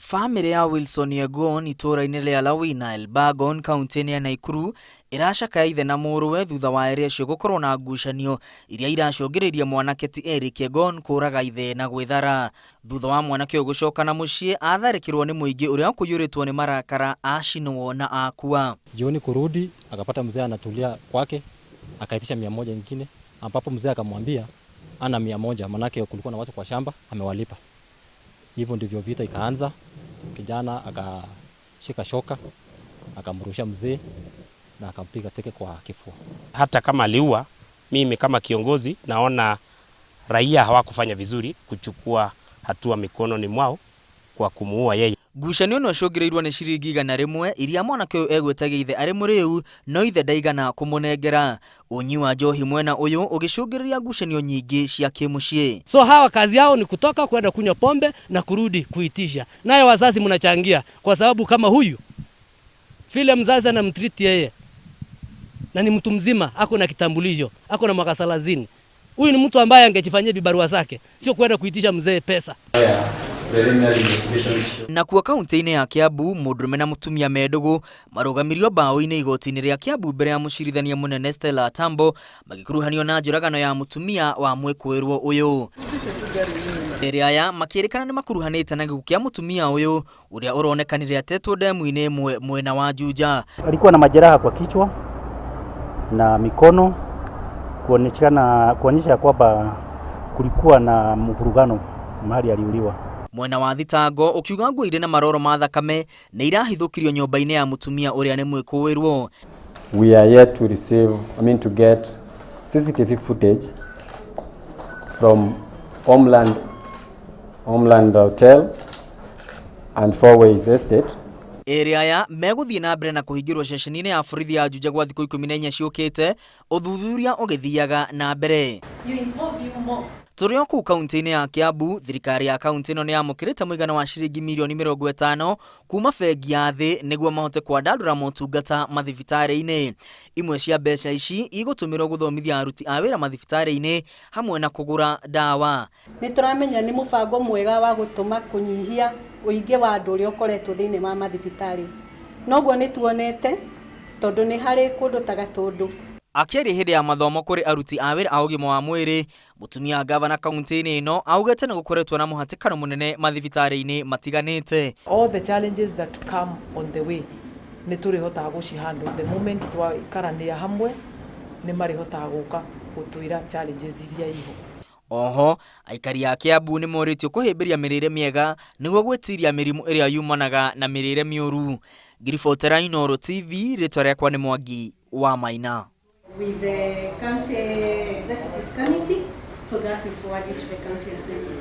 Family ya Wilson Yegon itura-ini ria Lawina Elburgon kaunti-ini ya Nakuru iracaka ithe na muruwe thutha wa eeri acio gukorwo na ngucanio iria iracungiriria mwanake ti eeri Yegon kuuraga ithe na gwithara. Thutha wa mwanake uyu gucoka na mucii atharikirwo ni muingi uria ukuyuritwo ni marakara acinwo na agakua. Jioni kurudi akapata mzee anatulia kwake, akaitisha 100 nyingine ambapo mzee akamwambia ana 100 manake kulikuwa na watu kwa shamba amewalipa. Hivyo ndivyo vita ikaanza. Kijana akashika shoka akamrusha mzee na akampiga teke kwa kifua. Hata kama aliua, mimi kama kiongozi naona raia hawakufanya vizuri kuchukua hatua mikononi mwao kwa kumuua yeye. Ngucanio no ciongereirwo ni shiringi igana rimwe iria mwanake uyu egwetaga ithe ari muriu no ithe ndaigana kumunengera. Unyi wa njohi mwena uyu ugicungiriria ngucanio nyingi cia kimucii. So hawa kazi yao ni kutoka kwenda kunywa pombe na kurudi kuitisha. Naye wazazi mnachangia kwa sababu kama huyu vile mzazi anamtreat yeye na ni mtu mzima, ako na kitambulisho, ako na mwaka 30. Huyu ni mtu ambaye angejifanyia bibarua zake, sio kwenda kuitisha mzee pesa. Nakuo kaunti-ini ya Kiambu, Mundurume na mutumia Mendugu marugamirio bao-ini igoti-ini ria Kiambu mbere ya mucirithania munene Tambo magikuruhanio na njuragano ya mutumia wa ekuiirwo uyu. Eeri aya makirikana ni makuruhanite na gikuo kia mutumia uyu uria uronekanire atetwo demu-ini imwe mwena wa Juja. Alikuwa na majeraha kwa kichwa na mikono, kuonyesha kwamba kulikuwa na mvurugano mahali aliuliwa. Mwena wa thitango ukiuga nguo ire na maroro ma thakame ni irahithukirio nyumba-ini ya mutumia uria ni mwekuiirwo. We are yet to receive, to get CCTV footage from Homeland Hotel and Four Ways Estate. Eeri aya meguthii na mbere na kuhingirwo ceceni-ini ya borithi ya Juja gwa thiku 14 ciukite, uthuthuria ugithiaga na mbere. Turi o kuu kaunti-ini ya Kiambu, thirikari ya kaunti ino ni yamukirite muigana wa shiringi milioni 50 kuma bengi ya thi niguo mahote kwandandura motungata mathibitari-ini. Imwe cia mbeca ici igutumirwo guthomithia aruti a wira mathibitari-ini hamwe na kugura dawa. Ni turamenya ni mubango mwega wa gutuma kunyihia uingi wa andu uria ukoretwo thiini wa mathibitari. Noguo ni tuonete tondu ni hari kundu ta Gatundu. Akiaria hindi ya mathomo kuri aruti a wira a ugima wa mwiri, mutumia gavana kaunti-ini ino augete ni gukoretwo na muhatikano munene mathibitari-ini matiganite. All the challenges that come on the way ni turihotaga gucihandle the moment twakarania hamwe ni marihotaga guka gutwira challenges iria iho. Oho aikari a Kiambu ni moritio kuhimbiria mirire miega niguo gwetiria mirimu iria yumanaga na mirire miuru. Ngiribotera Inooro TV, ritwa riakwa ni Mwangi wa Maina. With the county executive committee so that we forward it to the county assembly.